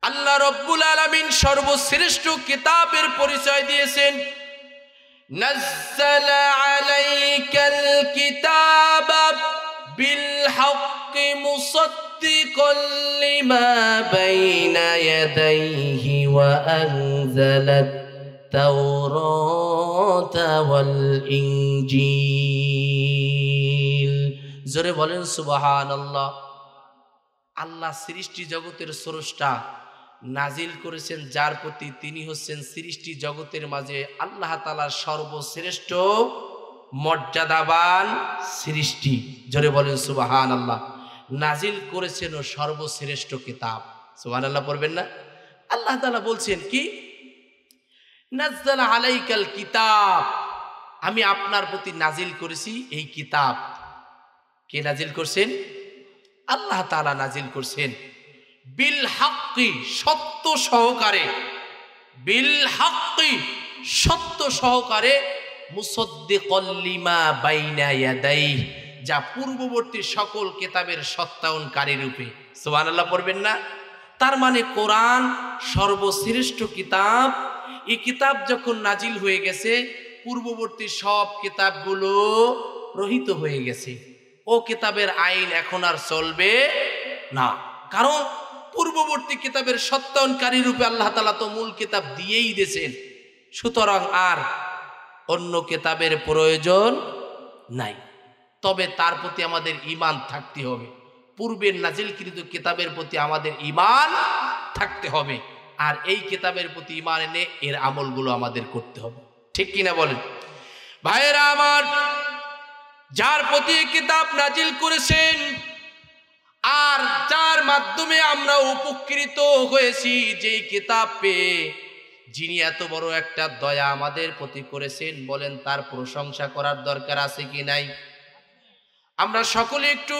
আল্লাহ রব্বুল আলামিন সর্বশ্রেষ্ঠ কিতাবের পরিচয় দিয়েছেন। নাজ্জালা আলাইকাল কিতাবা বিল হাক্কি মুসাদ্দিকাল লিমা বাইনা ইয়াদাইহি ওয়া আনজালাত তাওরাতা ওয়াল ইনজিল। জোরে বলেন সুবহানাল্লাহ। আল্লাহ সৃষ্টি জগতের স্রষ্টা, নাজিল করেছেন যার প্রতি, তিনি হচ্ছেন সৃষ্টি জগতের মাঝে আল্লাহ তাআলার সর্বশ্রেষ্ঠ মর্যাদাবান সৃষ্টি। জোরে বলেন সুবহানাল্লাহ। নাজিল করেছেন ও সর্বশ্রেষ্ঠ কিতাব। সুবহানাল্লাহ পড়বেন না? আল্লাহ তাআলা বলছেন কি, নাজ্জালা আলাইকাল কিতাব, আমি আপনার প্রতি নাজিল করেছি এই কিতাব। কে নাজিল করছেন? আল্লাহ তাআলা নাজিল করছেন। বিল হাক্কি, সত্য সহকারে, বিল হাক্কি, সত্য সহকারে, মুসাদ্দিকাল লিমা বাইনা ইয়াদাইহি, যা পূর্ববর্তী সকল কিতাবের সত্যায়নকারী রূপে। সুবহানাল্লাহ পড়বেন না? তার মানে কোরআন সর্বশ্রেষ্ঠ কিতাব। এই কিতাব যখন নাজিল হয়ে গেছে, পূর্ববর্তী সব কিতাবগুলো রহিত হয়ে গেছে। ও কিতাবের আইন এখন আর চলবে না, কারণ পূর্ববর্তী কিতাবের সত্যায়নকারী রূপে আল্লাহ তাআলা তো মূল কিতাব দিয়েই দিয়েছেন। সুতরাং আর অন্য কিতাবের প্রয়োজন নাই। তবে তার প্রতি আমাদের ঈমান থাকতে হবে, পূর্বের নাজিলকৃত কিতাবের প্রতি আমাদের ঈমান থাকতে হবে, আর এই কিতাবের প্রতি ঈমান এনে এর আমলগুলো আমাদের করতে হবে। ঠিক কিনা বলেন ভাইয়েরা আমার? যার প্রতি কিতাব নাজিল করেছেন আর যার মাধ্যমে আমরা উপকৃত হয়েছি, যেই কিতাব পেয়ে যিনি এত বড় একটা দয়া আমাদের প্রতি করেছেন, বলেন তার প্রশংসা করার দরকার আছে কি নাই? আমরা সকলে একটু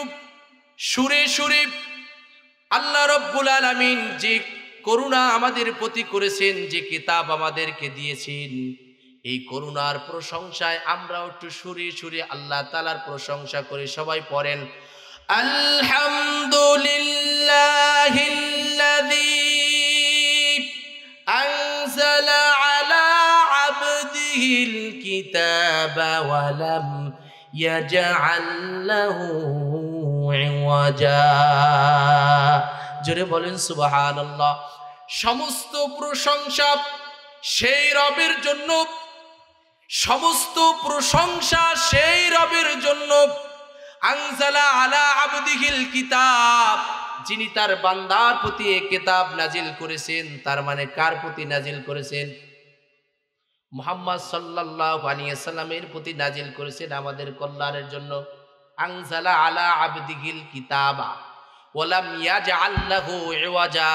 সুরে সুরে আল্লাহ রব্বুল আলামিন যে করুণা আমাদের প্রতি করেছেন, যে কিতাব আমাদেরকে দিয়েছেন, এই করুণার প্রশংসায় আমরাও একটু সুরে সুরে আল্লাহ তাআলার প্রশংসা করে সবাই পড়েন, আলহামদুলিল্লাহিল্লাযী আনজালা আলা আবদিহিল কিতাবা ওয়া লাম ইয়াজআল লাহু ইওয়াজা। জোরে বলেন সুবহানাল্লাহ। সমস্ত প্রশংসা সেই রবের জন্য, সমস্ত প্রশংসা সেই রবের জন্য, আনজালা আলা আবদিহিল কিতাব, যিনি তার বান্দার প্রতি এই কিতাব নাজিল করেছেন। তার মানে কার প্রতি নাজিল করেছেন? মুহাম্মদ সাল্লাল্লাহু আলাইহি ওয়াসাল্লামের প্রতি নাজিল করেছেন আমাদের কল্যাণের জন্য। আনজালা আলা আবদিহিল কিতাবা ওয়া লাম ইয়াজআল লাহু ইওয়াজা,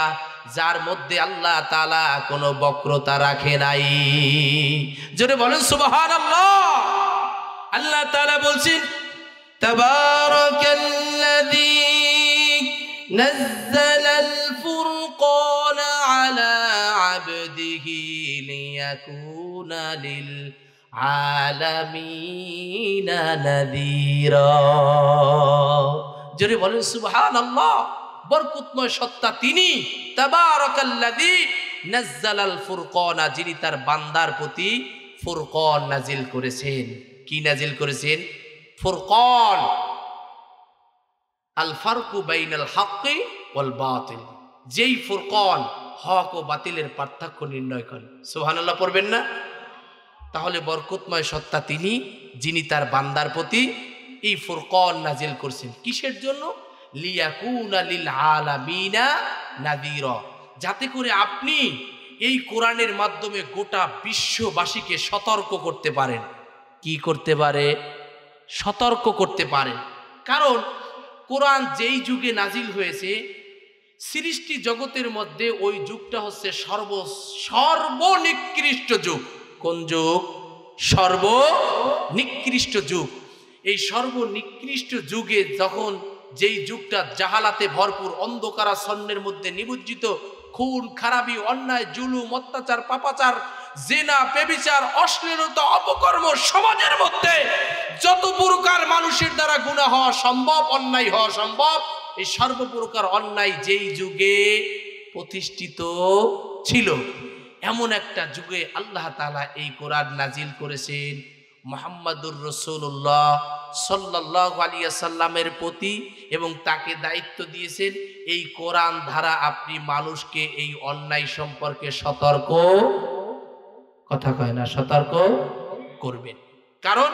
যার মধ্যে আল্লাহ তাআলা কোনো বক্রতা রাখে নাই। জোরে বলেন সুবহানাল্লাহ। আল্লাহ তাআলা বলছেন, তাবারাকাল্লাযী নাজ্জালাল ফুরকানা আলা আবদিহি লিয়াকুনা লিল আলামিনা নাযীরা। জোরে বলেন সুবহানাল্লাহ। বরকতময় সত্তা তিনি, তাবারাকাল্লাযী নাজ্জালাল ফুরকানা, যিনি তার বান্দার প্রতি ফুরকান নাজিল করেছেন। কি নাজিল করেছেন? ফুরকান, আল ফারকু বাইনাল হাক্কি ওয়াল বাতিল, যেই ফুরকান হক ও বাতিলের পার্থক্য নির্ণয় করে। সুবহানাল্লাহ পড়বেন না? তাহলে বরকতময় সত্তা তিনি, যিনি তার বান্দার প্রতি এই ফুরকান নাজিল করছেন। কিসের জন্য? লিয়াকুনা লিল আলামিনা নাযীরা, যাতে করে আপনি এই কোরআনের মাধ্যমে গোটা বিশ্ববাসীকে সতর্ক করতে পারেন। কি করতে পারে? সতর্ক করতে পারে। কারণ কোরআন যেই যুগে নাজিল হয়েছে, সৃষ্টি জগতের মধ্যে ওই যুগটা হচ্ছে সর্বনিকৃষ্ট যুগ। কোন যুগ? সর্বনিকৃষ্ট যুগ। এই সর্বনিকৃষ্ট যুগে যখন যেই যুগটা জাহালাতে ভরপুর, অন্ধকারাচ্ছন্নের মধ্যে নিমজ্জিত, খুন খারাপি, অন্যায়, জুলুম, অত্যাচার, পাপাচার, জিনা, ব্যভিচার, অশ্লীলতা, অপকর্ম, সমাজের মধ্যে যত প্রকার মানুষের দ্বারা গুনাহ হওয়া সম্ভব, অন্যায় হওয়া সম্ভব, এই সর্বপ্রকার অন্যায় যেই যুগে প্রতিষ্ঠিত ছিল। এমন একটা যুগে আল্লাহ তাআলা এই কোরআন নাজিল করেছেন মুহাম্মাদুর রাসূলুল্লাহ সাল্লাল্লাহু আলাইহি ওয়াসাল্লামের প্রতি, এবং তাকে দায়িত্ব দিয়েছেন এই কোরআন দ্বারা আপনি মানুষকে এই অন্যায় সম্পর্কে সতর্ক, কথা কয় না, সতর্ক করবেন। কারণ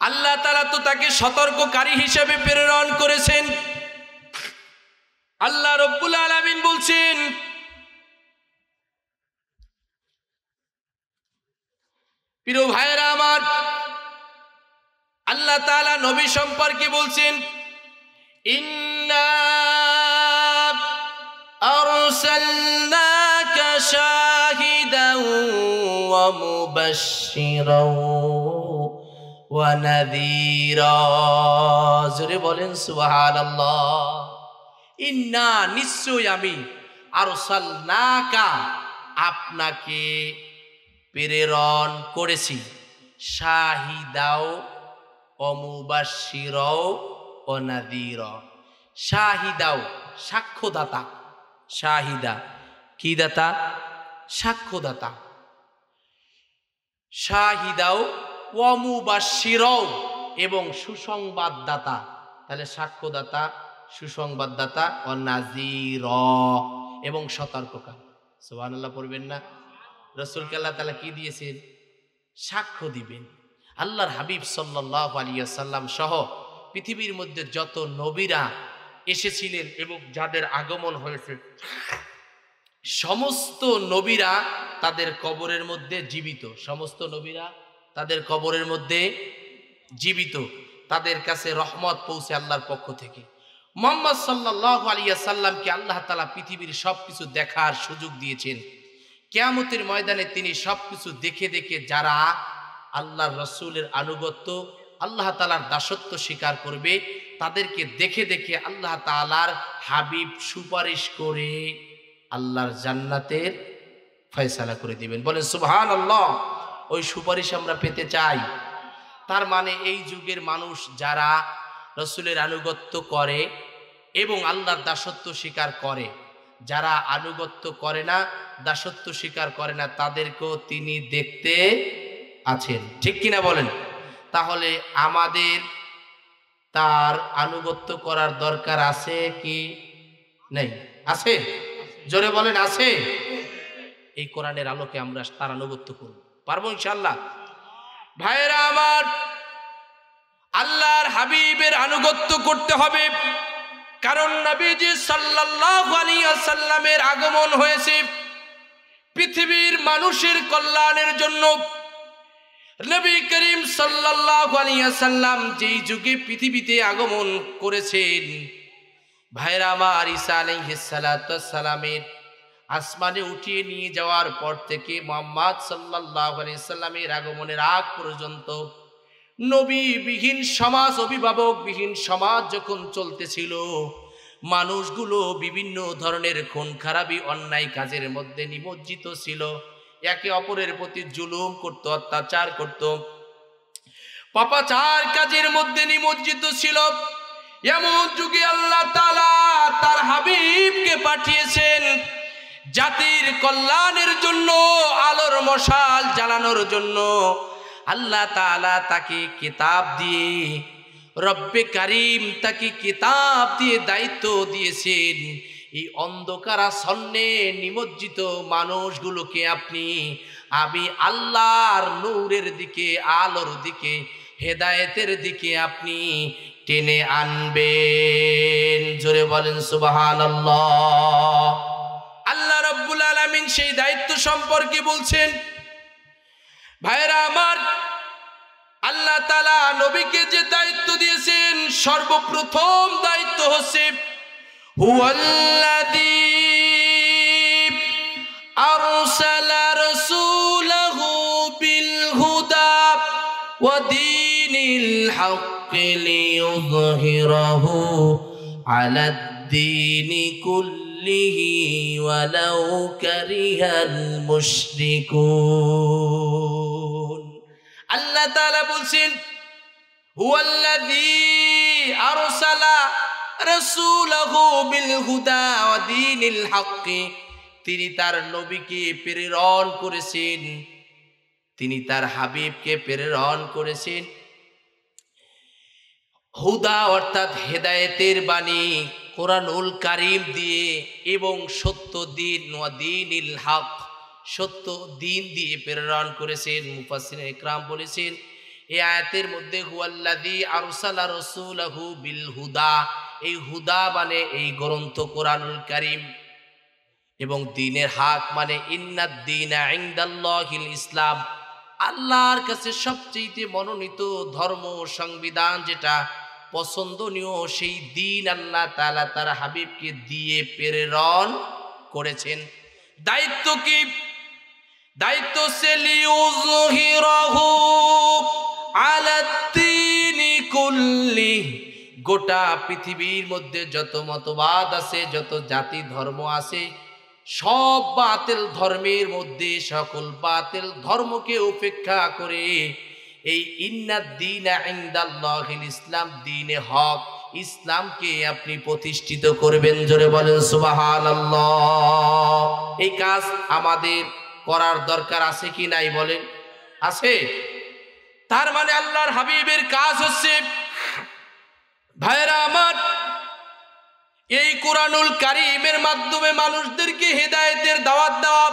আল্লাহ তাআলা তো তাকে সতর্ককারী হিসেবে প্রেরণ করেছেন। আল্লাহ রাব্বুল আলামিন বলছেন, প্রিয় ভাইরা আমার, আল্লাহ তাআলা নবী সম্পর্কে বলছেন, ইন্না আরসালনাকা শাহিদাও ওয়া মুবাশশিরাও ওয়া নাযীরা। জোরে বলেন সুবহানাল্লাহ। ইন্না, নিশ্চয় আমি, আরসালনাকা, আপনাকে প্রেরণ করেছি, শাহিদাও ও মুবাশশিরাও ও নাযীরা। শাহিদাও, সাক্ষ্যদাতা। শাহিদা কি দাতা? সাক্ষ্যদাতা। শাহিদাও ওয়া মুবাশশিরাও, এবং সুসংবাদদাতা। তাহলে সাক্ষ্যদাতা, সুসংবাদদাতা, ও নাযীরা, এবং সতর্ককারী। সুবহানাল্লাহ পড়বেন না? রাসূলকে আল্লাহ তাআলা কি দিয়েছেন? সাক্ষ্য দিবেন। আল্লাহর হাবিব সাল্লাল্লাহু আলাইহি ওয়াসাল্লাম সহ পৃথিবীর মধ্যে যত নবীরা এসেছিলেন এবং যাদের আগমন হয়েছে, সমস্ত নবীরা তাদের কবরের মধ্যে জীবিত। সমস্ত নবীরা তাদের কবরের মধ্যে জীবিত। তাদের কাছে রহমত পৌঁছে আল্লাহর পক্ষ থেকে। মুহাম্মদ সাল্লাল্লাহু আলাইহি ওয়াসাল্লামকে আল্লাহ তাআলা পৃথিবীর সবকিছু দেখার সুযোগ দিয়েছেন। কিয়ামতের ময়দানে তিনি সবকিছু দেখে দেখে যারা আল্লাহর রাসূলের আনুগত্য, আল্লাহ তাআলার দাসত্ব স্বীকার করবে, তাদেরকে দেখে দেখে আল্লাহ তাআলার হাবিব সুপারিশ করে আল্লাহর জান্নাতের ফয়সালা করে দিবেন। বলেন সুবহানাল্লাহ। ওই সুপারিশ আমরা পেতে চাই। তার মানে এই যুগের মানুষ যারা রাসূলের আনুগত্য করে এবং আল্লাহর দাসত্ব স্বীকার করে, যারা আনুগত্য করে না, দাসত্ব স্বীকার করে না, তাদেরকেও তিনি দেখতে আছেন। ঠিক কিনা বলেন? তাহলে আমাদের তার আনুগত্য করার দরকার আছে কি নেই? আছে? জোরে বলেন, আছে। এই কোরআনের আলোকে আমরা তার আনুগত্য করব, পারবো ইনশাআল্লাহ? ভাইরা আমার, আল্লাহর হাবিবের আনুগত্য করতে হবে। কারণ নবীজি সাল্লাল্লাহু আলাইহি ওয়াসাল্লামের আগমন হয়েছে পৃথিবীর মানুষের কল্যাণের জন্য। নবী করিম সাল্লাল্লাহু আলাইহি ওয়াসাল্লাম যেই যুগে পৃথিবীতে আগমন করেছেন, ভাইরা আমার, ঈসা আলাইহিস সালাতু ওয়াস সালামের আসমানে উঠিয়ে নিয়ে যাওয়ার পর থেকে মুহাম্মদ সাল্লাল্লাহু আলাইহি ওয়াসাল্লামের আগমনের আগ পর্যন্ত নবীবিহীন সমাজ, অভিভাবকবিহীন সমাজ যখন চলতেছিল, মানুষগুলো বিভিন্ন ধরনের খুন খারাপি, অন্যায় কাজের মধ্যে নিমজ্জিত ছিল, একে অপরের প্রতি জুলুম করত, অত্যাচার করত, পাপাচার কাজের মধ্যে নিমজ্জিত ছিল। এমন যুগে আল্লাহ তাআলা তার হাবিবকে পাঠিয়েছেন জাতির কল্যাণের জন্য, আলোর মশাল জ্বালানোর জন্য। আল্লাহ তাআলা তাকে কিতাব দিয়ে, রব্বে কারীম তাকে কিতাব দিয়ে দায়িত্ব দিয়েছেন, এই অন্ধকারাচ্ছন্নে নিমজ্জিত মানুষগুলোকে আমি আল্লাহর নূরের দিকে, আলোর দিকে, হেদায়েতের দিকে আপনি টেনে আনবেন। জোরে বলেন সুবহানাল্লাহ। আল্লাহ রাব্বুল আলামিন সেই দায়িত্ব সম্পর্কে বলছেন। ভাইরা আমার, আল্লাহ তাআলা নবীকে যে দায়িত্ব দিয়েছেন, সর্বপ্রথম দায়িত্ব হচ্ছে হুয়াল্লাযী আরসালা রাসূলাহু বিল হুদা ওয়া দীনিল হাক্কি লিইয়ুযহিরাহু আলাদ দীনি কুল্লিহি ওয়ালাউ কারিহাল মুশরিকুন। আল্লাহ তাআলা বলছেন হুয়াল্লাযী আরসালা, রাসূলাহু বিল হুদা ওয়া দীনিল হক, তিনি তার নবীকে প্রেরণ করেছেন, তিনি তার হাবিবকে প্রেরণ করেছেন হুদা অর্থাৎ হেদায়েতের বাণী কোরআনুল কারীম দিয়ে এবং সত্য দিন ওয়া দীনিল হক, সত্য দিন দিয়ে প্রেরণ করেছেন। মুফাসসিরিন ইকরাম বলেছেন এই আয়াতের মধ্যে হুয়াল্লাযী আরসালা রাসূলাহু বিল হুদা, এই হুদা মানে এই গ্রন্থ কোরআনুল কারীম, এবং দ্বীনের হক মানে ইন্নাদ দীনা ইনদাল্লাহিল ইসলাম, আল্লাহর কাছে সবচেয়ে মনোনীত ধর্ম সংবিধান যেটা পছন্দনীয় সেই দিন আল্লাহ তাআলা তার হাবিবকে দিয়ে প্রেরণ করেছেন। দায়িত্ব কি? দায়িত্ব সে লিউযহিরাহু আলাদ-দীনি কুল্লি, গোটা পৃথিবীর মধ্যে যত মতবাদ আছে, যত জাতি ধর্ম আছে, সব বাতিল ধর্মের মধ্যে সকল বাতিল ধর্মকে উপেক্ষা করে এই ইন্নাদ দীনা ইনদাল্লাহিল ইসলাম, দ্বীনে হক ইসলামকে আপনি প্রতিষ্ঠিত করবেন। জোরে বলেন সুবহানাল্লাহ। এই কাজ আমাদের করার দরকার আছে কি নাই বলেন? আছে। তার মানে আল্লাহর হাবিবের কাজ হচ্ছে, ভাইরা আমার, এই কোরআনুল কারীমের মাধ্যমে মানুষদেরকে হেদায়েতের দাওয়াত দেওয়া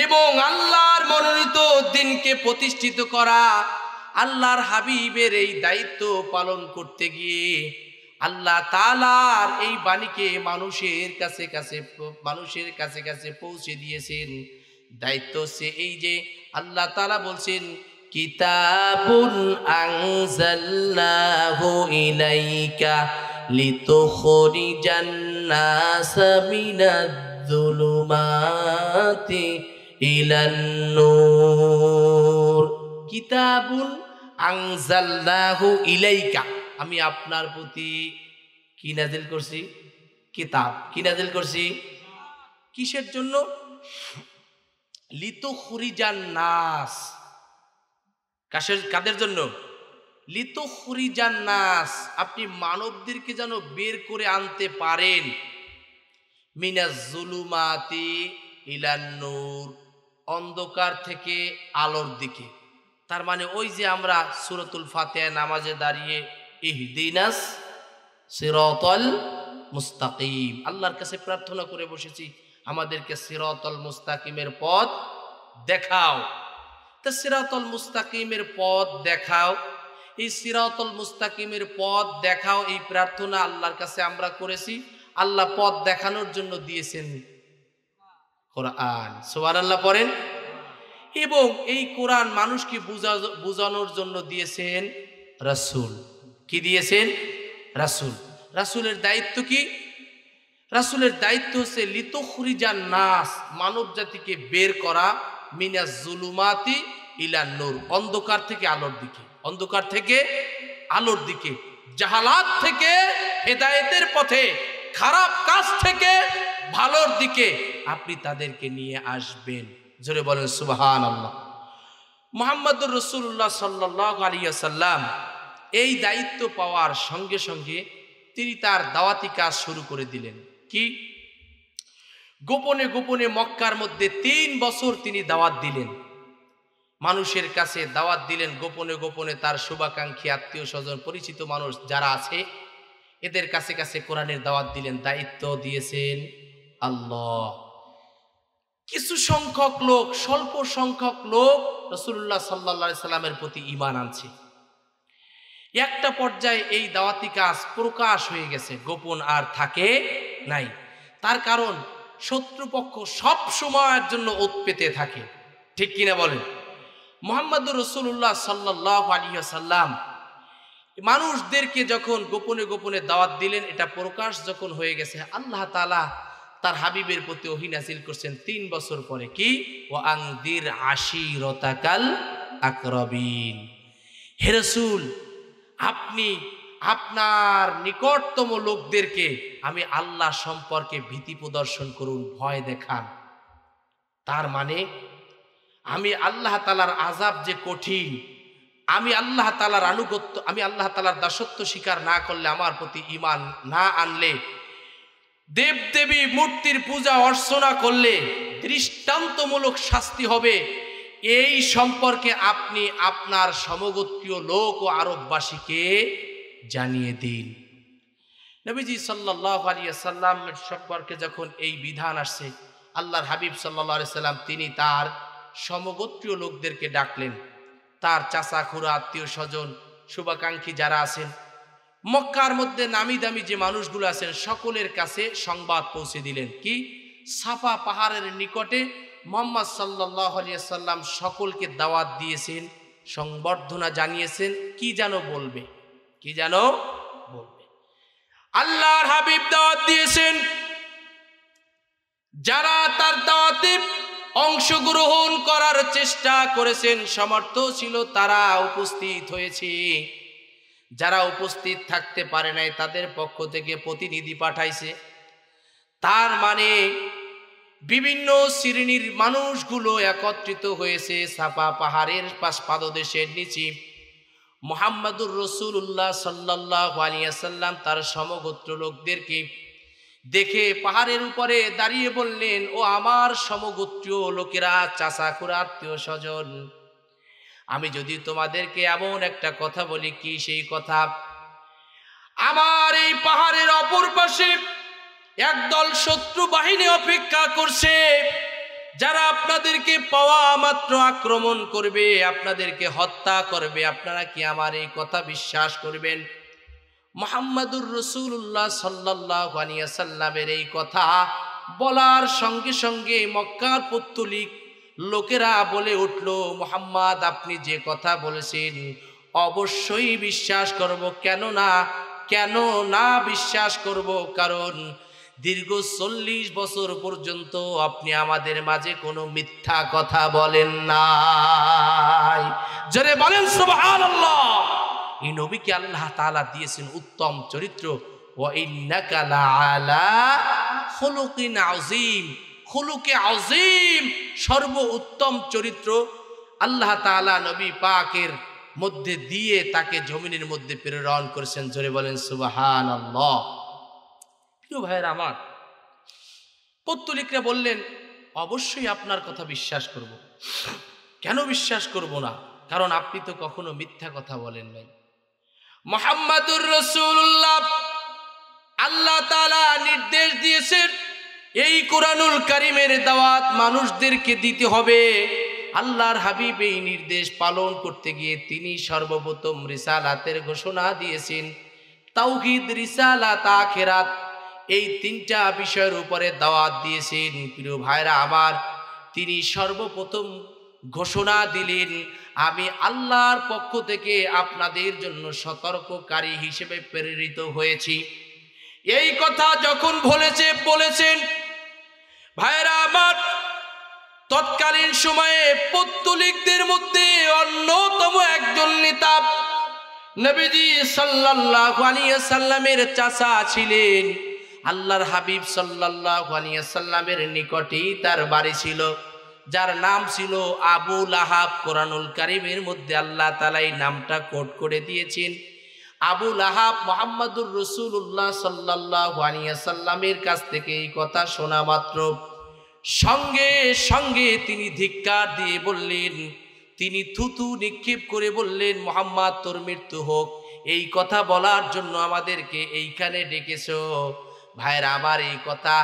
এবং আল্লাহর মনোনীত দ্বীনকে প্রতিষ্ঠিত করা। আল্লাহর হাবিবের এই দায়িত্ব পালন করতে গিয়ে আল্লাহ তাআলার এই বাণীকে মানুষের কাছে কাছে পৌঁছে দিয়েছেন। দায়িত্ব হচ্ছে এই যে আল্লাহ তাআলা বলছেন কিতাবুন আনজালনাহু ইলাইকা লিতুখরিজান নাসা মিনাজ-যুলুমাতি ইলান নূর। কিতাবুন আনজালনাহু ইলাইকা, আমি আপনার প্রতি কি নাজিল করছি? কিতাব। কি নাজিল করছি? কিসের জন্য? লিতুখরিজান নাস, কাদের জন্য? লিতুখরিজান নাস, আপনি মানবদেরকে যেন বের করে আনতে পারেন মিনাজ-যুলুমাতি ইলান নূর, অন্ধকার থেকে আলোর দিকে। তার মানে ওই যে আমরা সূরাতুল ফাতিহা নামাজে দাঁড়িয়ে ইহদিনাস সিরাতাল মুস্তাকিম, আল্লাহর কাছে প্রার্থনা করে বসেছি আমাদেরকে সিরাতাল মুস্তাকিমের পথ দেখাও। তা সিরাতাল মুস্তাকিমের পথ দেখাও, এই সিরাতাল মুস্তাকিমের পথ দেখাও, এই প্রার্থনা আল্লাহর কাছে আমরা করেছি। আল্লাহ পথ দেখানোর জন্য দিয়েছেন কোরআন। সুবহানাল্লাহ পড়েন। এবং এই কোরআন মানুষকে বুঝানোর জন্য দিয়েছেন রাসূল। কি দিয়েছেন? রাসূল। রাসূলের দায়িত্ব কি? রাসূলের দায়িত্ব হচ্ছে লিতুখরিজান নাস, মানব জাতিকে বের করা মিনাজ-যুলুমাতি ইলান নূর, অন্ধকার থেকে আলোর দিকে, অন্ধকার থেকে আলোর দিকে, জাহালাত থেকে হেদায়েতের পথে, খারাপ কাজ থেকে ভালোর দিকে আপনি তাদেরকে নিয়ে আসবেন। জোরে বলেন সুবহানাল্লাহ। মুহাম্মদুর রাসূলুল্লাহ সাল্লাল্লাহু আলাইহি ওয়াসাল্লাম এই দায়িত্ব পাওয়ার সঙ্গে সঙ্গে তিনি তার দাওয়াতি কাজ শুরু করে দিলেন। কি? গোপনে গোপনে মক্কার মধ্যে 3 বছর তিনি দাওয়াত দিলেন, মানুষের কাছে দাওয়াত দিলেন গোপনে গোপনে। তার শুভাকাঙ্ক্ষী আত্মীয় স্বজন পরিচিত মানুষ যারা আছে এদের কাছে কাছে কোরআনের দাওয়াত দিলেন। দায়িত্ব দিয়েছেন আল্লাহ। কিছু সংখ্যক লোক, স্বল্প সংখ্যক লোক রাসূলুল্লাহ সাল্লাল্লাহু আলাইহি সাল্লামের প্রতি ঈমান আনছে। একটা পর্যায়ে এই দাওয়াতি কাজ প্রকাশ হয়ে গেছে, গোপন আর থাকে নাই। তার কারণ শত্রুপক্ষ সব সময়ের জন্য ওত পেতে থাকে, ঠিক কিনা বলেন? মুহাম্মদুর রাসূলুল্লাহ সাল্লাল্লাহু আলাইহি ওয়াসাল্লাম মানুষদেরকে যখন গোপনে গোপনে দাওয়াত দিলেন, এটা প্রকাশ যখন হয়ে গেছে, আল্লাহ তাআলা তার হাবিবের প্রতি ওহী নাযিল করছেন 3 বছর পরে। কি? ওয়া আনদির আশিরাতাকাল আকরাবিন, হে রাসূল আপনি আপনার নিকটতম লোকদেরকে আমি আল্লাহ সম্পর্কে ভীতি প্রদর্শন করুন, ভয় দেখান। তার মানে আমি আল্লাহ তাআলার আযাব যে কঠিন আমি আল্লাহ তাআলার আনুগত্য, আমি আল্লাহ তাআলার দাসত্ব স্বীকার না করলে, আমার প্রতি ঈমান না আনলে, দেবদেবী মূর্তির পূজা অর্চনা করলে দৃষ্টান্তমূলক শাস্তি হবে, এই সম্পর্কে আপনি আপনার সমগোত্রীয় লোক ও আরববাসীকে জানিয়ে দিন। নবীজি সাল্লাল্লাহু আলাইহি ওয়াসাল্লামের সম্পর্কে যখন এই বিধান আসছে, আল্লাহর হাবিব সাল্লাল্লাহু আলাইহি সাল্লাম তিনি তার সমগোত্রীয় লোকদেরকে ডাকলেন, তার চাচা খুড়া আত্মীয় স্বজন শুভাকাঙ্ক্ষী যারা আছেন, মক্কার মধ্যে নামি দামি যে মানুষগুলো আছেন সকলের কাছে সংবাদ পৌঁছে দিলেন। কি? সাফা পাহাড়ের নিকটে মুহাম্মদ সাল্লাল্লাহু আলাইহি সাল্লাম সকলকে দাওয়াত দিয়েছেন, সংবর্ধনা জানিয়েছেন। কি যেন বলবে, কি যেন বলবে। আল্লাহর হাবিব দাওয়াত দিয়েছেন, যারা তার দাওয়াতে অংশগ্রহণ করার চেষ্টা করেছেন, সমর্থ ছিল, তারা উপস্থিত হয়েছে। যারা উপস্থিত থাকতে পারে নাই তাদের পক্ষ থেকে প্রতিনিধি পাঠাইছে। তার মানে বিভিন্ন শ্রেণীর মানুষগুলো একত্রিত হয়েছে সাফা পাহাড়ের পাদদেশের নিচে। মুহাম্মাদুর রাসূলুল্লাহ সাল্লাল্লাহু আলাইহি ওয়াসাল্লাম তার সমগোত্র লোকদেরকে দেখে পাহাড়ের উপরে দাঁড়িয়ে বললেন, ও আমার সমগোত্রীয় লোকেরা, চাচা খুড়া আত্মীয় স্বজন, আমি যদি তোমাদেরকে এমন একটা কথা বলি, কি সেই কথা? আমার এই পাহাড়ের অপর পাশে একদল শত্রু বাহিনী অপেক্ষা করছে, যারা আপনাদেরকে পাওয়া মাত্র আক্রমণ করবে, আপনাদেরকে হত্যা করবে। আপনারা কি আমার এই কথা বিশ্বাস করবেন? মুহাম্মাদুর রাসূলুল্লাহ সাল্লাল্লাহু আলাইহি ওয়াসাল্লামের এই কথা বলার সঙ্গে সঙ্গে মক্কার পৌত্তলিক লোকেরা বলে উঠল, মুহাম্মদ আপনি যে কথা বলেছেন অবশ্যই বিশ্বাস করব। কেন না বিশ্বাস করব? কারণ দীর্ঘ 40 বছর পর্যন্ত আপনি আমাদের মাঝে কোনো মিথ্যা কথা বলেন নাই। জোরে বলেন সুবহানাল্লাহ। এই নবীকে আল্লাহ তাআলা দিয়েছেন উত্তম চরিত্র, ওয়া ইন্নাকা লাআলা খুলুকিন আযীম। খুলুকে আযীম, সর্ব উত্তম চরিত্র আল্লাহ তাআলা নবী পাকের মধ্যে দিয়ে তাকে জমিনের মধ্যে প্রেরণ করেছেন। জোরে বলেন সুবহানাল্লাহ। প্রিয় ভাইয়েরা আমার, পৌত্তলিকরা বললেন, অবশ্যই আপনার কথা বিশ্বাস করব। কেন বিশ্বাস করব না? কারণ আপনি তো কখনো মিথ্যা কথা বলেন নাই। মুহাম্মাদুর রাসূলুল্লাহ, আল্লাহ তাআলা নির্দেশ দিয়েছেন এই কোরআনুল কারীমের দাওয়াত মানুষদেরকে দিতে হবে। আল্লাহর হাবিব এই নির্দেশ পালন করতে গিয়ে তিনি সর্বপ্রথম রিসালাতের ঘোষণা দিয়েছেন। তাওহীদ, রিসালাত, আখিরাত, এই তিনটা বিষয়ের উপরে দাওয়াত দিয়েছেন। প্রিয় ভাইরা আমার, তিনি সর্বপ্রথম ঘোষণা দিলেন, আমি আল্লাহর পক্ষ থেকে আপনাদের জন্য সতর্ককারী হিসেবে প্রেরিত হয়েছি। এই কথা যখন বলেছেন ভাইরা আমার, তৎকালীন সময়ে পৌত্তলিকদের মধ্যে অন্যতম একজন নেতা নবীজি সাল্লাল্লাহু আলাইহি ওয়াসাল্লামের চাচা ছিলেন। আল্লাহর হাবিব সাল্লাল্লাহু আলাইহি ওয়াসাল্লামের নিকটেই তার বাড়ি ছিল, যার নাম ছিল আবু লাহাব। কোরআনুল কারীমের মধ্যে আল্লাহ তাআলা এই নামটা কোট করে দিয়েছেন। আবু লাহাব মুহাম্মাদুর রাসূলুল্লাহ সাল্লাল্লাহু আলাইহি ওয়াসাল্লামের কাছ থেকে এই কথা শোনা মাত্র সঙ্গে সঙ্গে তিনি ধিক্কার দিয়ে বললেন, তিনি থুতু নিক্ষেপ করে বললেন, মুহাম্মদ তোর মৃত্যু হোক, এই কথা বলার জন্য আমাদেরকে এইখানে ডেকেছো? ভাইরা আমার, এই কথা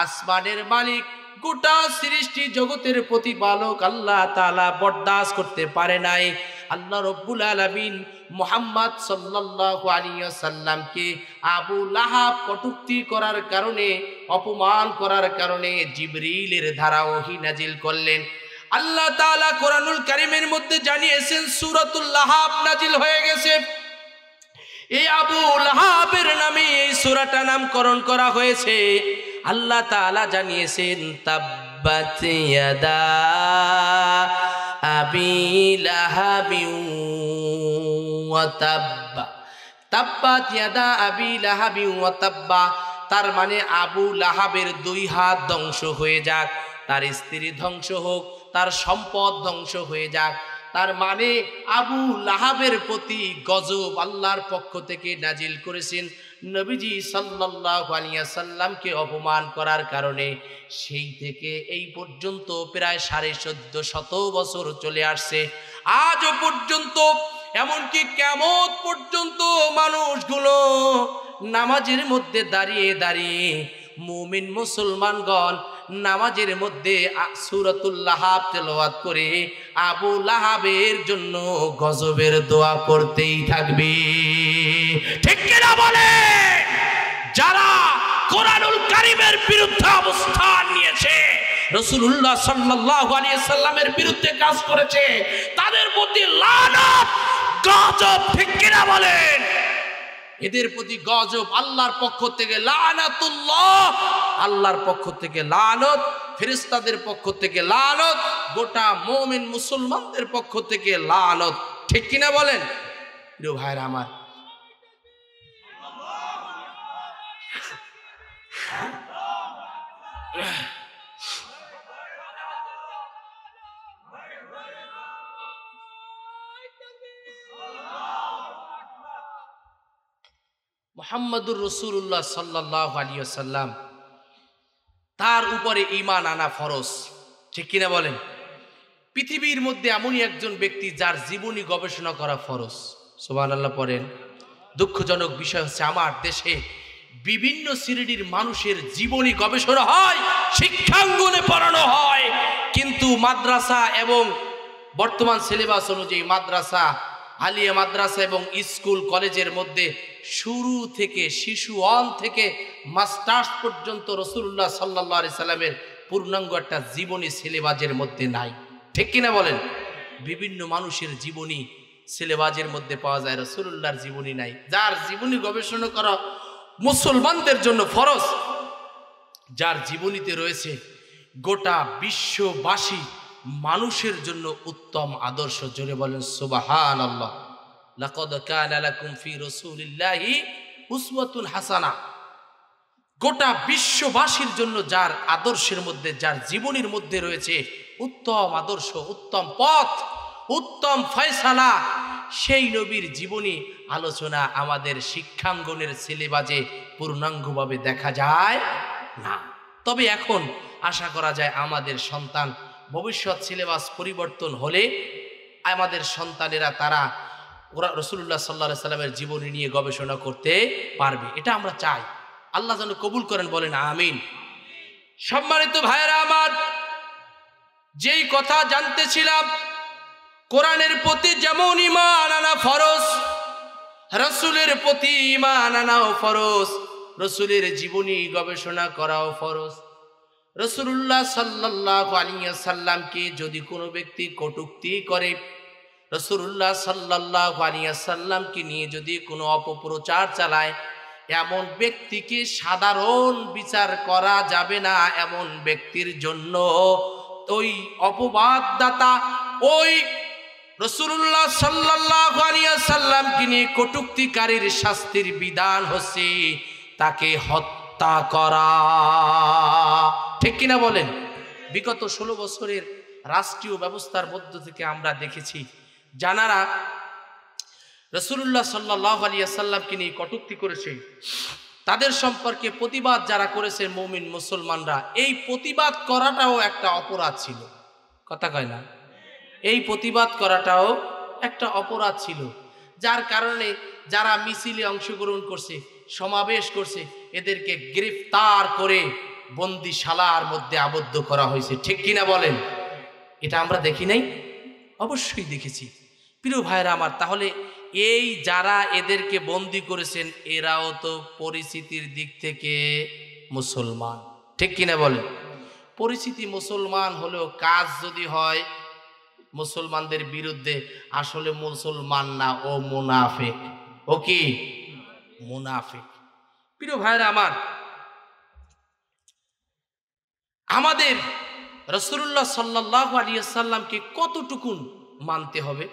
আসমানের মালিক, গোটা সৃষ্টি জগতের প্রতিপালক আল্লাহ তাআলা বরদাস্ত করতে পারে নাই। আল্লাহ রব্বুল আলামিন মুহাম্মদ সাল্লাল্লাহু আলাইহি ওয়াসাল্লামকে আবু লাহাব কটূক্তি করার কারণে, অপমান করার কারণে জিবরিলের ধারা ওহী নাজিল করলেন। আল্লাহ তাআলা কোরআনুল কারীমের মধ্যে জানিয়েছেন, সূরাতুল লাহাব নাজিল হয়ে গেছে। এই আবু লাহাবের নামে এই সূরাটা নামকরণ করা হয়েছে। আল্লাহ তাআলা জানিয়েছেন, তাব্বাত ইয়াদা আবি লাহাবিন ওয়া তাব্বা। তাব্বাত ইয়াদা আবি লাহাবিন ওয়া তাব্বা, তার মানে আবু লাহাবের 2 হাত ধ্বংস হয়ে যাক, তার স্ত্রী ধ্বংস হোক, তার সম্পদ ধ্বংস হয়ে যাক, তার মানে আবু লাহাবের প্রতি গজব আল্লাহর পক্ষ থেকে নাজিল করেছেন নবীজি সাল্লাল্লাহু আলাইহি ওয়াসাল্লামকে অপমান করার কারণে। সেই থেকে এই পর্যন্ত প্রায় 1450 বছর চলে আসছে, আজও পর্যন্ত, এমনকি কিয়ামত পর্যন্ত মানুষগুলো নামাজের মধ্যে দাঁড়িয়ে দাঁড়িয়ে মুমিন মুসলমানগণ নামাজের মধ্যে সূরাতুল লাহাব তেলাওয়াত করে আবু লাহাবের জন্য গজবের দোয়া করতেই থাকবে। ঠিক কিনা বলে? যারা কোরআনুল কারীমের বিরুদ্ধে অবস্থান নিয়েছে, রাসূলুল্লাহ সাল্লাল্লাহু আলাইহি সাল্লামের বিরুদ্ধে কাজ করেছে, তাদের প্রতি লানত, গজব। ঠিক কিনা বলেন? এদের প্রতি গজব আল্লাহর পক্ষ থেকে, লানাতুল্লাহ, আল্লাহর পক্ষ থেকে লানত, ফেরেশতাদের পক্ষ থেকে লানত, গোটা মুমিন মুসলমানদের পক্ষ থেকে লানত। ঠিক কিনা বলেন? প্রিয় ভাইরা আমার, মুহাম্মদুর রাসূলুল্লাহ সাল্লাল্লাহু আলাইহি ওয়াসাল্লাম, তার উপরে ঈমান আনা ফরজ। ঠিক কিনা বলেন? পৃথিবীর মধ্যে এমনই একজন ব্যক্তি যার জীবনী গবেষণা করা ফরজ। সুবহানাল্লাহ পড়েন। দুঃখজনক বিষয় হচ্ছে আমার দেশে বিভিন্ন শ্রেণীর মানুষের জীবনী গবেষণা হয়, শিক্ষাঙ্গনে পড়ানো হয়, কিন্তু মাদ্রাসা এবং বর্তমান সিলেবাস অনুযায়ী মাদ্রাসা, আলিয়া মাদ্রাসা এবং স্কুল কলেজের মধ্যে শুরু থেকে শিশু ওয়ান থেকে মাস্টার্স পর্যন্ত রাসূলুল্লাহ সাল্লাল্লাহু আলাইহি সাল্লামের পূর্ণাঙ্গ একটা জীবনী সিলেবাসের মধ্যে নাই। ঠিক কিনা বলেন? বিভিন্ন মানুষের জীবনী সিলেবাসের মধ্যে পাওয়া যায়, রাসূলুল্লাহর জীবনী নাই। যার জীবনী গবেষণা করা মুসলমানদের জন্য ফরজ, যার জীবনীতে রয়েছে গোটা বিশ্ববাসী মানুষের জন্য উত্তম আদর্শ। জোরে বলেন সুবহানাল্লাহ। লাকাদ কানা লাকুম ফি রাসূলিল্লাহি উসওয়াতুন হাসানাহ। গোটা বিশ্ববাসীর জন্য যার আদর্শের মধ্যে, যার জীবনীর মধ্যে রয়েছে উত্তম আদর্শ, উত্তম পথ, উত্তম ফয়সালা, সেই নবীর জীবনী আলোচনা আমাদের শিক্ষাঙ্গনের সিলেবাসে পূর্ণাঙ্গভাবে দেখা যায় না। তবে এখন আশা করা যায় আমাদের সন্তান, ভবিষ্যৎ সিলেবাস পরিবর্তন হলে আমাদের সন্তানেরা তারা রাসূলুল্লাহ সাল্লাল্লাহু আলাইহি সাল্লামের জীবনী নিয়ে গবেষণা করতে পারবে। এটা আমরা চাই। আল্লাহ যেন কবুল করেন, বলেন আমিন। সম্মানিত ভাইয়েরা আমার, যেই কথা জানতেছিলাম, কোরআনের প্রতি যেমন ঈমান আনা ফরজ, রাসূলের প্রতি ঈমান আনাও ফরজ, রাসূলের জীবনী গবেষণা করাও ফরজ। রাসূলুল্লাহ সাল্লাল্লাহু আলাইহি ওয়াসাল্লামকে যদি কোনো ব্যক্তি কটূক্তি করে, রাসূলুল্লাহ সাল্লাল্লাহু আলাইহি ওয়াসাল্লামকে নিয়ে যদি কোনো অপপ্রচার চালায়, এমন ব্যক্তিকে সাধারণ বিচার করা যাবে না। এমন ব্যক্তির জন্য ওই অপবাদদাতা, ওই রাসূলুল্লাহ সাল্লাল্লাহু আলাইহি ওয়াসাল্লামকে নিয়ে কটূক্তিকারীর শাস্তির বিধান হচ্ছে তাকে হত্যা করা। ঠিক কিনা বলেন? বিগত 16 বছরের রাষ্ট্রীয় ব্যবস্থার মধ্য থেকে আমরা দেখেছি, যারা রাসূলুল্লাহ সাল্লাল্লাহু আলাইহি ওয়াসাল্লামকে নিয়ে কটূক্তি করেছে, তাদের সম্পর্কে প্রতিবাদ যারা করেছে মুমিন মুসলমানরা, এই প্রতিবাদ করাটাও একটা অপরাধ ছিল। কথা কয় না? এই প্রতিবাদ করাটাও একটা অপরাধ ছিল, যার কারণে যারা মিছিলে অংশগ্রহণ করছে, সমাবেশ করছে, এদেরকে গ্রেফতার করে বন্দিশালার মধ্যে আবদ্ধ করা হয়েছে। ঠিক কিনা বলেন? এটা আমরা দেখি নাই? অবশ্যই দেখেছি। প্রিয় ভাইরা আমার, তাহলে এই যারা এদেরকে বন্দি করেছেন, এরাও তো পরিস্থিতির দিক থেকে মুসলমান। ঠিক কিনা বলেন? পরিস্থিতি মুসলমান হলেও কাজ যদি হয় মুসলমানদের বিরুদ্ধে, আসলে মুসলমান না, ও মুনাফিক। ও কি? মুনাফিক। প্রিয় ভাইরা আমার, আমাদের রাসূলুল্লাহ সাল্লাল্লাহু আলাইহি ওয়াসাল্লামকে কতটুকুন মানতে হবে?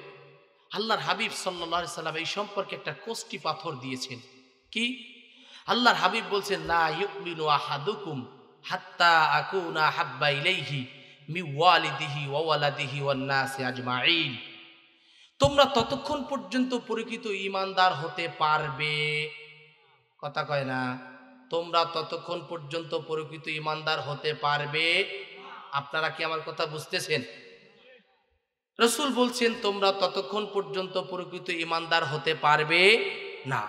আল্লাহর হাবিব সাল্লাল্লাহু আলাইহি ওয়াসাল্লাম এই সম্পর্কে একটা কষ্টি পাথর দিয়েছেন। কি? আল্লাহর হাবিব বলছেন, লা ইউমিনু আহাদুকুম হাত্তা আকুনা হাব্বা ইলাইহি মি ওয়ালিদিহি ওয়া ওয়ালাদিহি ওয়ান নাসি আজমাইন। তোমরা ততক্ষণ পর্যন্ত প্রকৃত ঈমানদার হতে পারবে, কথা কয় না, তোমরা ততক্ষণ পর্যন্ত প্রকৃত ঈমানদার হতে পারবে। আপনারা কি আমার কথা বুঝতেছেন? রাসূল বলছেন তোমরা ততক্ষণ পর্যন্ত প্রকৃত ঈমানদার হতে পারবে না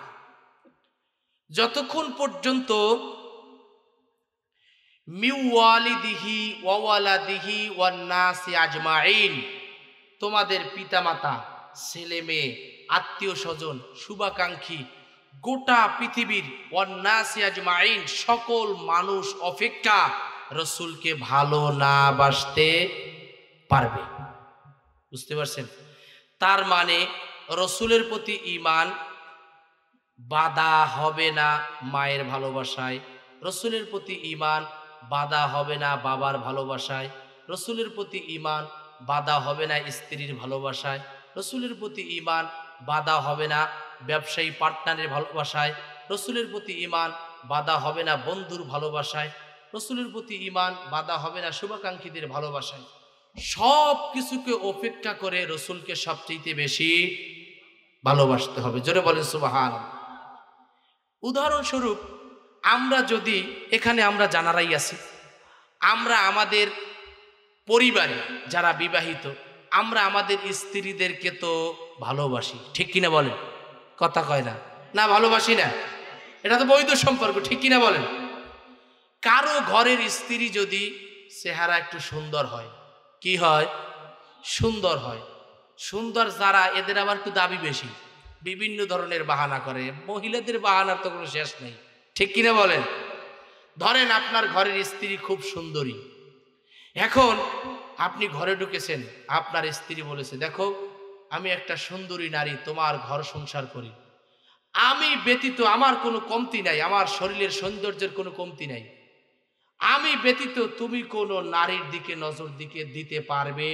যতক্ষণ পর্যন্ত মিওয়ালিদিহি ওয়াওয়ালাদিহি ওয়ান নাসি আজমাইন, তোমাদের পিতামাতা, ছেলে মেয়ে, আত্মীয় স্বজন, শুভাকাঙ্ক্ষী, গোটা পৃথিবীর ওয়ান নাসি আজমাইন, সকল মানুষ অপেক্ষা রাসূলকে ভালো না বাসতে পারবে। বুঝতে পারছেন? তার মানে রাসূলের প্রতি ঈমান বাধা হবে না মায়ের ভালোবাসায়, রাসূলের প্রতি ঈমান বাধা হবে না বাবার ভালোবাসায়, রাসূলের প্রতি ঈমান বাধা হবে না স্ত্রীর ভালোবাসায়, রাসূলের প্রতি ঈমান বাধা হবে না ব্যবসায়ী পার্টনারের ভালোবাসায়, রাসূলের প্রতি ঈমান বাধা হবে না বন্ধুর ভালোবাসায়, রাসূলের প্রতি ঈমান বাধা হবে না শুভাকাঙ্ক্ষীদের ভালোবাসায়। সব কিছুকে উপেক্ষা করে রাসূলকে সবচেয়ে বেশি ভালোবাসতে হবে। জোরে বলেন সুবহানাল্লাহ। উদাহরণস্বরূপ আমরা যদি এখানে আমরা জানারাই আছি, আমরা আমাদের পরিবারে যারা বিবাহিত, আমরা আমাদের স্ত্রীদেরকে তো ভালোবাসি, ঠিক কিনা বলেন? কথা কয় না, না ভালোবাসি না? এটা তো বৈধ সম্পর্ক, ঠিক কিনা বলেন? কারো ঘরের স্ত্রী যদি চেহারা একটু সুন্দর হয়, কি হয়? সুন্দর হয়। সুন্দর যারা, এদের আবার একটু দাবি বেশি, বিভিন্ন ধরনের বাহানা করে। মহিলাদের বাহানার তো কোনো শেষ নেই, ঠিক কিনা বলেন? ধরেন আপনার ঘরের স্ত্রী খুব সুন্দরী, এখন আপনি ঘরে ঢুকেছেন, আপনার স্ত্রী বলেছে দেখো আমি একটা সুন্দরী নারী, তোমার ঘর সংসার করি, আমি ব্যতীত আমার কোনো কমতি নাই, আমার শরীরের সৌন্দর্যের কোনো কমতি নাই, আমি ব্যতীত তুমি কোনো নারীর দিকে নজর দিতে পারবে?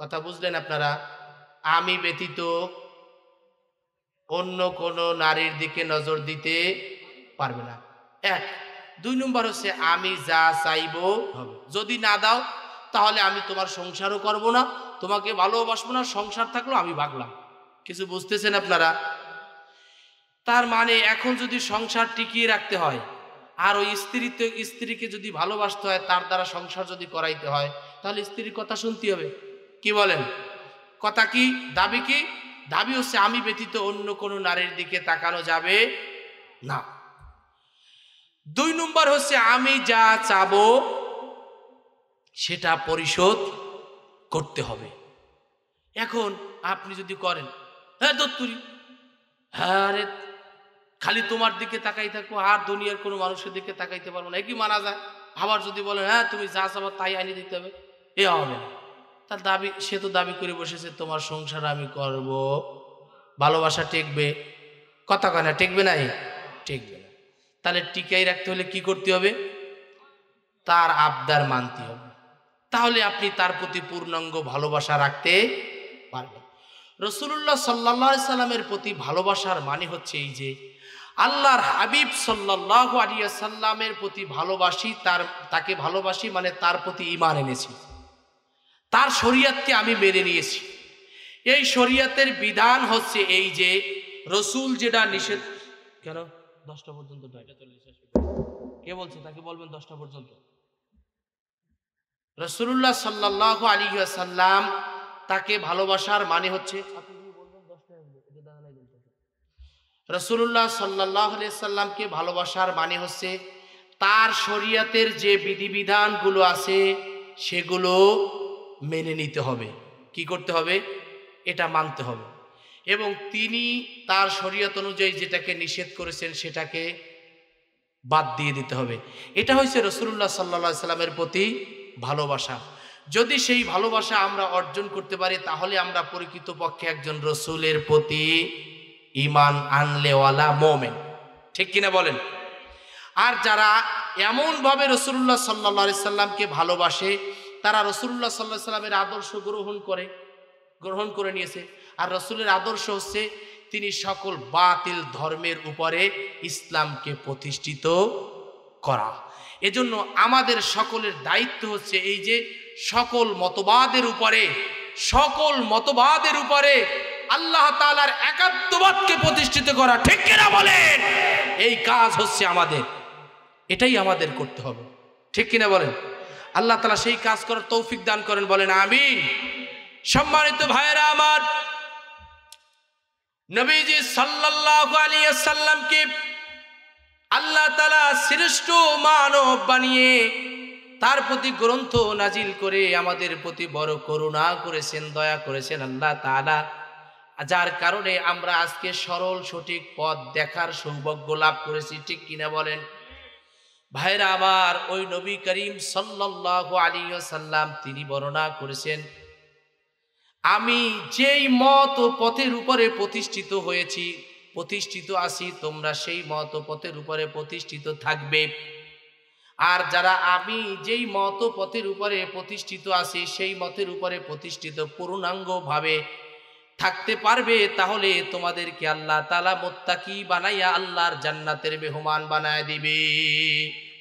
কথা বুঝলেন আপনারা? আমি ব্যতীত অন্য কোনো নারীর দিকে নজর দিতে পারবে না, এক। দুই নম্বর হচ্ছে আমি যা চাইবো হবে, যদি না দাও তাহলে আমি তোমার সংসারও করব না, তোমাকে ভালোবাসবো না, সংসার থাকলো আমি ভাগলাম। কিছু বুঝতেছেন আপনারা? তার মানে এখন যদি সংসার টিকিয়ে রাখতে হয় আর ওই স্ত্রীকে যদি ভালোবাসতে হয়, তার দ্বারা সংসার যদি করাইতে হয়, তাহলে স্ত্রীর কথা শুনতে হবে। কি বলেন? কথা কি? দাবি কি? দাবি হচ্ছে আমি ব্যতীত অন্য কোনো নারীর দিকে তাকানো যাবে না। দুই নম্বর হচ্ছে আমি যা চাবো সেটা পরিশোধ করতে হবে। এখন আপনি যদি করেন, হ্যাঁ দত্তুরি, হ্যাঁ রে, খালি তোমার দিকে তাকাই থাকবো আর দুনিয়ার কোনো মানুষের দিকে তাকাইতে পারবো না, কি মানা যায়? আবার যদি বলেন হ্যাঁ তুমি যা চাবো তাই আনি দিতে হবে, এ হবে না। তার দাবি, সে তো দাবি করে বসেছে তোমার সংসার আমি করব, ভালোবাসা টিকবে, কথা কয় না, টিকবে না? টিকবে না। তাহলে টিকাই রাখতে হলে কি করতে হবে? তার আবদার মানতে হবে, তাহলে আপনি তার প্রতি পূর্ণাঙ্গ ভালোবাসা রাখতে পারবেন। রাসূলুল্লাহ সাল্লাল্লাহু আলাইহি সাল্লামের প্রতি ভালোবাসার মানে হচ্ছে এই যে আল্লাহর হাবিব সাল্লাল্লাহু আলাইহি সাল্লামের প্রতি ভালোবাসি, তাকে ভালোবাসি মানে তার প্রতি ঈমান এনেছি, তার শরীয়তকে আমি মেনে নিয়েছি। এই শরীয়তের বিধান হচ্ছে এই যে রাসূল যেটা নিষেধ, কেন 10টা পর্যন্ত? কে বলছে? তাকে বলবেন 10টা পর্যন্ত। রাসূলুল্লাহ সাল্লাল্লাহু আলাইহি ওয়াসাল্লাম তাকে ভালোবাসার মানে হচ্ছে, রাসূলুল্লাহ সাল্লাল্লাহু আলাইহি সাল্লামকে ভালোবাসার মানে হচ্ছে তার শরীয়তের যে বিধিবিধানগুলো আছে সেগুলো মেনে নিতে হবে। কি করতে হবে? এটা মানতে হবে, এবং তিনি তার শরীয়ত অনুযায়ী যেটাকে নিষেধ করেছেন সেটাকে বাদ দিয়ে দিতে হবে। এটা হচ্ছে রাসূলুল্লাহ সাল্লাল্লাহু আলাইহি সাল্লামের প্রতি ভালোবাসা। যদি সেই ভালোবাসা আমরা অর্জন করতে পারি তাহলে আমরা প্রকৃতপক্ষে একজন রাসূলের প্রতি ঈমান আনলেওয়ালা মুমিন, ঠিক কিনা বলেন? আর যারা এমনভাবে রাসূলুল্লাহ সাল্লাল্লাহু আলাইহি সাল্লামকে ভালোবাসে, তারা রাসূলুল্লাহ সাল্লাল্লাহু আলাইহি সাল্লামের আদর্শ গ্রহণ করে নিয়েছে। আর রাসূলের আদর্শ হচ্ছে তিনি সকল বাতিল ধর্মের উপরে ইসলামকে প্রতিষ্ঠিত করা। এজন্য আমাদের সকলের দায়িত্ব হচ্ছে এই যে সকল মতবাদের উপরে সকল মতবাদের উপরে আল্লাহ তাআলার একাত্মবাদকে প্রতিষ্ঠিত করা, ঠিক কিনা বলেন? এই কাজ হচ্ছে আমাদের, এটাই আমাদের করতে হবে, ঠিক কিনা বলেন? আল্লাহ তাআলা সেই কাজ করার তৌফিক দান করেন, বলেন আমিন। সম্মানিত ভাইয়েরা আমার, নবীজি সাল্লাল্লাহু আলাইহি ওয়াসাল্লামকে আল্লাহ তাআলা শ্রেষ্ঠ মানব বানিয়ে তার প্রতি গ্রন্থ নাজিল করে আমাদের প্রতি বড় করুণা করেছেন, দয়া করেছেন আল্লাহ তাআলা, যার কারণে আমরা আজকে সরল সঠিক পথ দেখার সৌভাগ্য লাভ করেছি, ঠিক কিনা বলেন? ভাইরা আমার, ওই নবী করিম সাল্লাল্লাহু আলাইহি ওয়াসাল্লাম তিনি বর্ণনা করেছেন, আমি যেই মত ও পথের উপরে প্রতিষ্ঠিত হয়েছি, প্রতিষ্ঠিত আছি, তোমরা সেই মত ও পথের উপরে প্রতিষ্ঠিত থাকবে। আর যারা আমি যেই মত ও পথের উপরে প্রতিষ্ঠিত আছি সেই মতের উপরে প্রতিষ্ঠিত পূর্ণাঙ্গভাবে থাকতে পারবে, তাহলে তোমাদেরকে আল্লাহ তাআলা মুত্তাকি বানাইয়া আল্লাহর জান্নাতের মেহমান বানায় দিবে।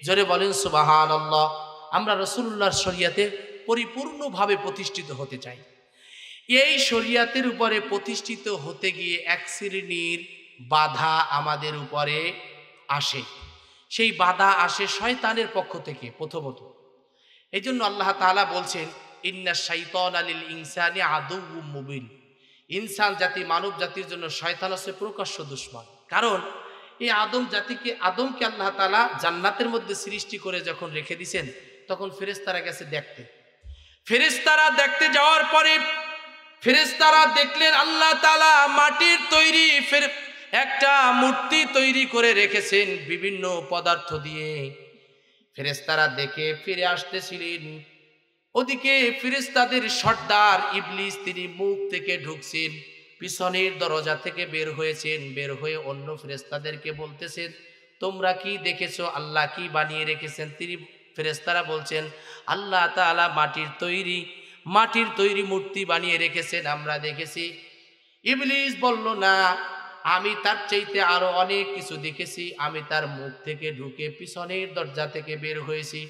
জোরে বলেন সুবহানাল্লাহ। আমরা রাসূলুল্লাহর শরীয়তে পরিপূর্ণভাবে প্রতিষ্ঠিত হতে চাই। এই শরীয়তের উপরে প্রতিষ্ঠিত হতে গিয়ে এক শ্রেণীর বাধা আমাদের উপরে আসে। সেই বাধা আসে শয়তানের পক্ষ থেকে প্রথমত। এই জন্য আল্লাহ তাআলা বলছেন, ইন্না শাইতানা লিল ইনসানি আদুউম মুবিন। ইনসান জাতি, মানব জাতির জন্য শয়তান হচ্ছে প্রকাশ্য দুশমন। কারণ এই আদমকে আল্লাহ তাআলা জান্নাতের মধ্যে সৃষ্টি করে যখন রেখে দিয়েছেন, তখন ফেরেশতারা গেছে দেখতে। ফেরেশতারা দেখতে যাওয়ার পরে ফেরেশতারা দেখলেন আল্লাহ তাআলা মাটির তৈরি একটা মূর্তি তৈরি করে রেখেছেন বিভিন্ন পদার্থ দিয়ে। ফেরেশতারা দেখে ফিরে আসতেছিলেন, ওদিকে ফেরেশতাদের সর্দার ইবলিস তিনি মুখ থেকে ঢুকছেন, পিছনের দরজা থেকে বের হয়েছেন, বের হয়ে অন্য ফেরেশতাদেরকে বলতেছেন, তোমরা কি দেখেছো, আল্লাহ কি বানিয়ে রেখেছেন? তিনি ফেরেশতারা বলছেন, আল্লাহ তাআলা মাটির তৈরি মূর্তি বানিয়ে রেখেছেন, আমরা দেখেছি। ইবলিস বলল, না, আমি তার চাইতে আরো অনেক কিছু দেখেছি। আমি তার মুখ থেকে ঢুকে পিছনের দরজা থেকে বের হয়েছি।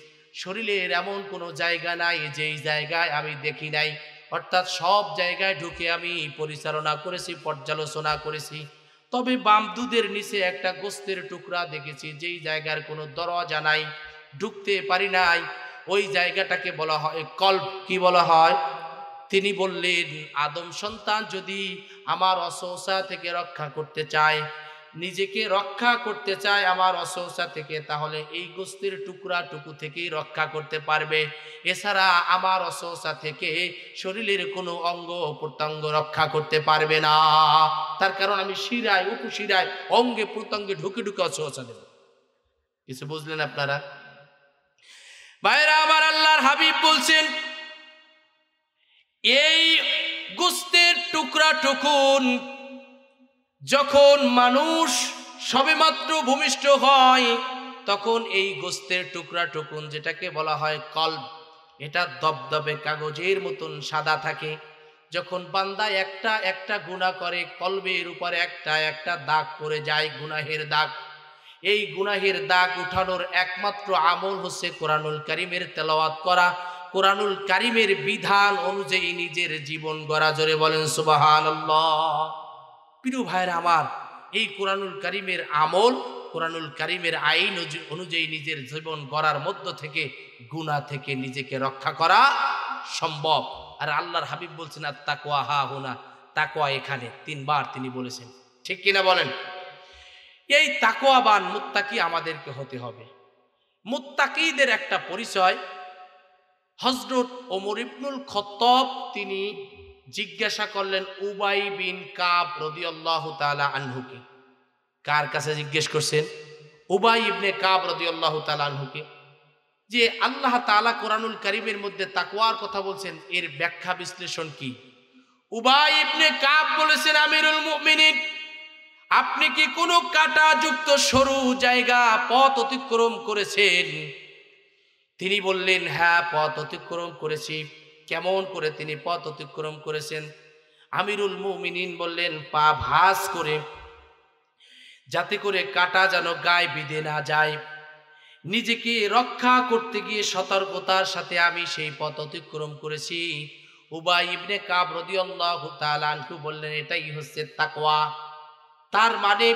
শরীরের এমন কোনো জায়গা নাই যেই জায়গায় আমি দেখি নাই, অর্থাৎ সব জায়গায় ঢুকে আমি পরিচালনা করেছি, পর্যালোচনা করেছি। তবে বাম দুধের নিচে একটা গোস্তের টুকরা দেখেছি, যেই জায়গার কোনো দরজা নাই, ঢুকতে পারি নাই। ওই জায়গাটাকে বলা হয় কল্ব। কি বলা হয়? তিনি বললেন, আদম সন্তান যদি আমার অসহসা থেকে রক্ষা করতে চায়, নিজেকে রক্ষা করতে চায় আমার অসহসা থেকে, তাহলে এই গোস্তের টুকু থেকেই রক্ষা করতে পারবে। এছাড়া আমার অসহসা থেকে শরীরের কোনো অঙ্গ প্রত্যঙ্গ রক্ষা করতে পারবে না। তার কারণ আমি শিরায়, উপশিরায়, অঙ্গে প্রত্যঙ্গে ঢুকে অসহসা দেব। কিছু বুঝলেন আপনারা? ভাইরা আমার, আল্লাহর হাবিব বলছেন, এই গোস্তের টুকুন যখন মানুষ সবেমাত্র ভূমিষ্ঠ হয়, তখন এই গোস্তের টুকুন যেটাকে বলা হয় কল্ব, এটা দবদবে কাগজের মতন সাদা থাকে। যখন বান্দা একটা একটা গুনাহ করে, কলবের উপরে একটা একটা দাগ পড়ে যায়, গুনাহের দাগ। এই গুনাহের দাগ উঠানোর একমাত্র আমল হচ্ছে কোরআনুল কারীমের তেলাওয়াত করা, কোরআনুল কারীমের বিধান অনুযায়ী নিজের জীবন গড়া। জোরে বলেন সুবহানাল্লাহ। প্রিয় ভাইরা আমার, এই কোরআনুল কারীমের আমল, কোরআনুল কারীমের আইন অনুযায়ী নিজের জীবন গড়ার মধ্য থেকে গুনাহ থেকে নিজেকে রক্ষা করা সম্ভব। আর আল্লাহর হাবিব বলছেন, আর তাকওয়া হা হুনা, তাকওয়া এখানে, 3 বার তিনি বলেছেন, ঠিক কিনা বলেন? এই তাকওয়াবান মুত্তাকি আমাদেরকে হতে হবে। মুত্তাকিদের একটা পরিচয়, হযরত ওমর ইবনুল খাত্তাব তিনি জিজ্ঞাসা করলেন উবাই বিন কাব রাদিয়াল্লাহু তাআলা আনহুকে। কার কাছে জিজ্ঞেস করছেন? উবাই ইবনে কাব রাদিয়াল্লাহু তাআলা আনহুকে, যে আল্লাহ তাআলা কোরআনুল কারীমের মধ্যে তাকওয়ার কথা বলছেন, এর ব্যাখ্যা বিশ্লেষণ কি? উবাই ইবনে কাব বলেছেন, আমিরুল মুমিনিন, আপনি কি কোনো কাঁটাযুক্ত সরু জায়গা পথ অতিক্রম করেছেন? তিনি বললেন, হ্যাঁ, পথ অতিক্রম করেছি। কেমন করে তিনি পথ অতিক্রম করেছেন? আমিরুল মুমিনিন বললেন, পা ভাঁজ করে, যাতে করে কাঁটা যেন গায়ে বিঁধে না যায়। নিজেকে রক্ষা করতে গিয়ে সতর্কতার সাথে আমি সেই পথ অতিক্রম করেছি। উবাই ইবনে কাব রাদিয়াল্লাহু তাআলা আনহু বললেন, এটাই হচ্ছে তাকওয়া। তার মানে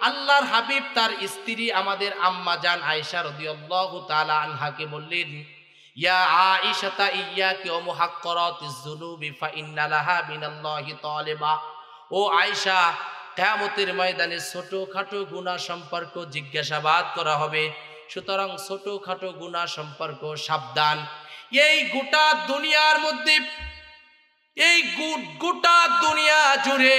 আল্লাহর হাবিব তার স্ত্রী আমাদের আম্মা জান আয়েশা রাদিয়াল্লাহু তাআলা আনহাকে বললেন, ইয়া আয়েশাতা ইয়াকি ওয়া মুহাক্কারাতিজ যুনুবি ফা ইন্না লাহা মিনাল্লাহি তালিবা। ও আয়েশা, কিয়ামতের ময়দানে ছোটখাটো গুনাহ সম্পর্ক জিজ্ঞাসাবাদ করা হবে, সুতরাং ছোটখাটো গুনাহ সম্পর্ক সাবধান। এই গোটা দুনিয়ার মধ্যে, এই গোটা দুনিয়া জুড়ে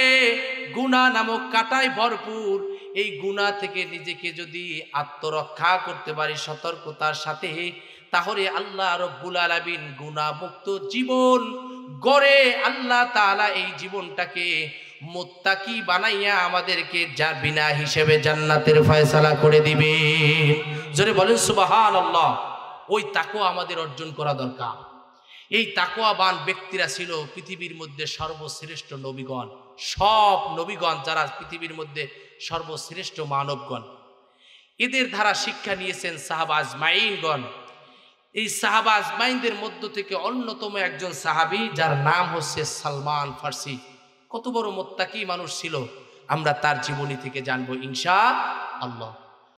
গুনাহ নামক কাঁটায় ভরপুর। এই গুনাহ থেকে নিজেকে যদি আত্মরক্ষা করতে পারি সতর্কতার সাথে, তাহলে আল্লাহ রব্বুল আলামিন গুনাহ মুক্ত জীবন গড়ে আল্লাহ তাআলা এই জীবনটাকে মুত্তাকি বানাইয়া আমাদেরকে যা বিনা হিসেবে জান্নাতের ফয়সালা করে দিবেন। জোরে বলেন সুবহানাল্লাহ। ওই তাকওয়া আমাদের অর্জন করা দরকার। এই তাকওয়াবান ব্যক্তিরা ছিল পৃথিবীর মধ্যে সর্বশ্রেষ্ঠ নবীগণ। সব নবীগণ যারা পৃথিবীর মধ্যে সর্বশ্রেষ্ঠ মানবগণ, এদের দ্বারা শিক্ষা নিয়েছেন সাহাবা আজমাইনগণ। এই সাহাবা আজমাইনদের মধ্য থেকে অন্যতম একজন সাহাবী, যার নাম হচ্ছে সালমান ফার্সি। কত বড় মুত্তাকি মানুষ ছিল, আমরা তার জীবনী থেকে জানবো ইনশাআল্লাহ।